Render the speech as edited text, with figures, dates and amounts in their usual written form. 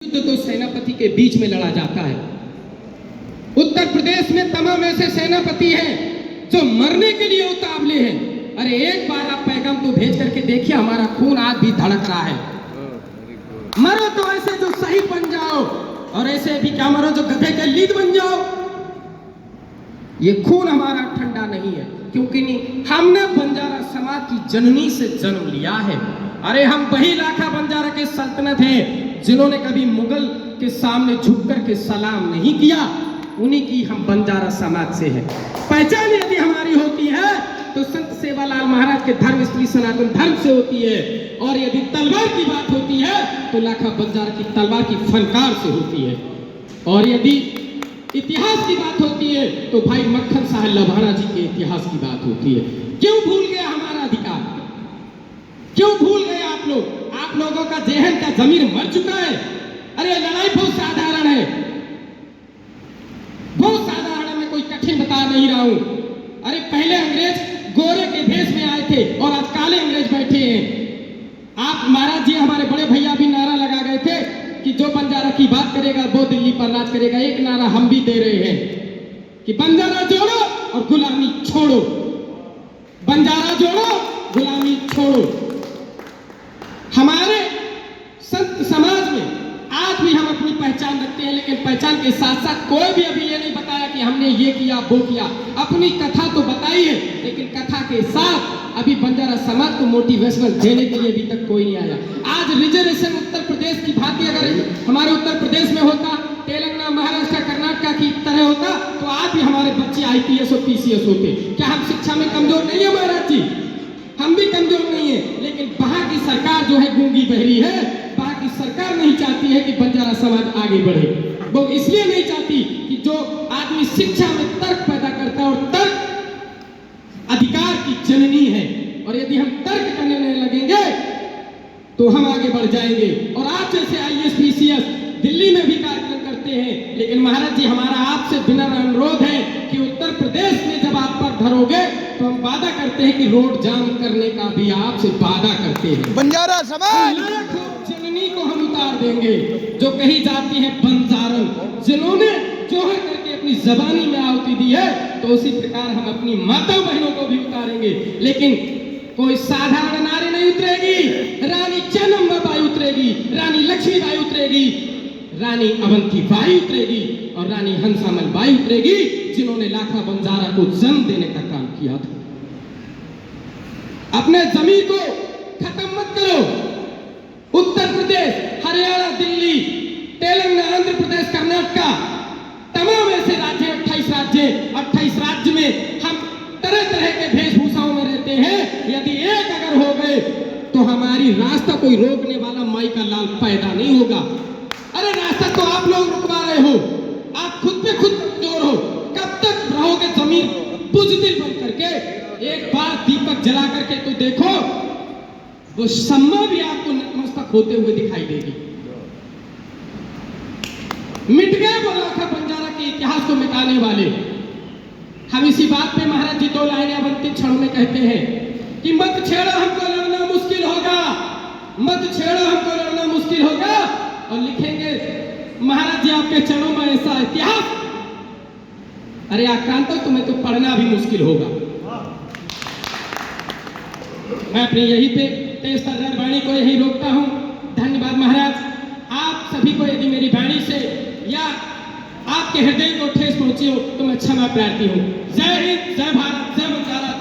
तो सेनापति के बीच में लड़ा जाता है। उत्तर प्रदेश में तमाम ऐसे सेनापति हैं जो मरने के लिए उतावले हैं। अरे एक बार आप पैगाम तो भेज करके देखिए, हमारा खून आज भी धड़क रहा है। मरो तो ऐसे जो शहीद बन जाओ, और ऐसे भी क्या मरो जो गधे के लीद बन जाओ। ये खून हमारा ठंडा नहीं है, क्योंकि नहीं हमने बंजारा समाज की जननी से जन्म लिया है। अरे हम वही लाखा बंजारा के सल्तनत हैं जिन्होंने कभी मुगल के सामने झुक कर के सलाम नहीं किया। उन्हीं की हम बंजारा समाज से है। पहचान यदि हमारी होती है तो संत सेवालाल महाराज के धर्म स्त्री सनातन धर्म से होती है, और यदि तलवार की बात होती है तो लाखा बंजारा की तलवार की फनकार से होती है, और यदि इतिहास की बात होती है तो भाई मक्खन साहब लभाना जी के इतिहास की बात होती है। क्यों भूल गया हमारा अधिकार? क्यों भूल गए आप लोग? आप लोगों का जहन का जमीर मर चुका है। अरे लड़ाई बहुत साधारण है, बहुत साधारण है, मैं कोई कठिन बता नहीं रहा हूं। अरे पहले अंग्रेज गोरे के भेष में आए थे और आज काले अंग्रेज बैठे हैं। आप महाराज जी हमारे बड़े भैया भी नारा लगा गए थे कि जो बंजारा की बात करेगा वो दिल्ली पर राज करेगा। एक नारा हम भी दे रहे हैं कि बंजारा जोड़ो और गुलामी छोड़ो, बंजारा जोड़ो गुलामी छोड़ो। हमारे संत समाज में आज भी हम अपनी पहचान रखते हैं, लेकिन पहचान के साथ साथ कोई भी अभी ये नहीं बताया कि हमने ये किया वो किया। अपनी कथा तो बताई है, लेकिन कथा के साथ अभी बंजारा समाज को मोटिवेशनल देने के लिए अभी तक कोई नहीं आया। आज रिजर्वेशन उत्तर प्रदेश की भांति अगर हमारे उत्तर प्रदेश में होता, तेलंगाना महाराष्ट्र कर्नाटक की तरह होता, तो आज भी हमारे बच्चे IPS और PCS होते। क्या हम शिक्षा में कमजोर नहीं है महाराज जी? हम भी कमजोर नहीं है, लेकिन वहां की सरकार जो है गूंगी बहरी है। वहां की सरकार नहीं चाहती है कि बंजारा समाज आगे बढ़े। वो इसलिए नहीं चाहती कि जो आदमी शिक्षा में तर्क पैदा करता है, और तर्क अधिकार की जननी है, और यदि हम तर्क करने लगेंगे तो हम आगे बढ़ जाएंगे। और आप जैसे IAS PCS दिल्ली में भी कार्यक्रम करते हैं, लेकिन महाराज जी हमारा आपसे बिना अनुरोध है कि उत्तर प्रदेश में जब आप पर धरोगे तो हम वादा करते हैं कि रोड जाम करने का भी आपसे वादा करते हैं। बंजारा समाज जननी को हम उतार देंगे जो कही जाती है बंजारन, जिन्होंने जोहर करके अपनी जबानी में आहुति दी है, तो उसी प्रकार हम अपनी माता बहनों को भी उतारेंगे। लेकिन कोई साधारण नारी नहीं उतरेगी। रानी चन्नम्माबाई उतरेगी, रानी लक्ष्मीबाई उतरेगी, रानी अवंतीबाई उतरेगी, और रानी हंसामल बाई उतरेगी, जिन्होंने लाखा बंजारा को जन्म देने का काम किया था। अपने जमीन को खत्म मत करो। उत्तर प्रदेश, हरियाणा, दिल्ली, तेलंगाना, आंध्र प्रदेश, कर्नाटक, तमाम ऐसे राज्य 28 राज्य में हम तरह तरह के वेशभूषाओं में रहते हैं। यदि एक अगर हो गए तो हमारी रास्ता कोई रोकने वाला माई का लाल पैदा नहीं होगा। अरे रास्ता तो आप लोग रुकवा रहे हो, आप खुद पे खुद कमजोर हो। कब तक रहोगे जमीन बुजदिल बन करके? एक बार दीपक जला करके तो देखो, वो सम्मा भी आपको नतमस्तक होते हुए दिखाई देगी। मिट गए वो लाखा बंजारा के इतिहास को मिटाने वाले। हम इसी बात पे महाराज जी 2 लाइनें अब अंतिम क्षण में कहते हैं कि मत छेड़ो हमको लड़ना मुश्किल होगा, मत छेड़ो हमको लड़ना मुश्किल होगा। और लिखेंगे महाराज जी आपके चरणों में ऐसा इतिहास, अरे आक्रांत तुम्हें तो पढ़ना भी मुश्किल होगा। मैं अपनी यही पे तेज तर्रार वाणी को यही रोकता हूं। धन्यवाद महाराज। आप सभी को यदि मेरी वाणी से या आपके हृदय को ठेस पहुंची हो तो मैं क्षमा प्रार्थी हूं। जय हिंद, जय भारत, जय बंजारा।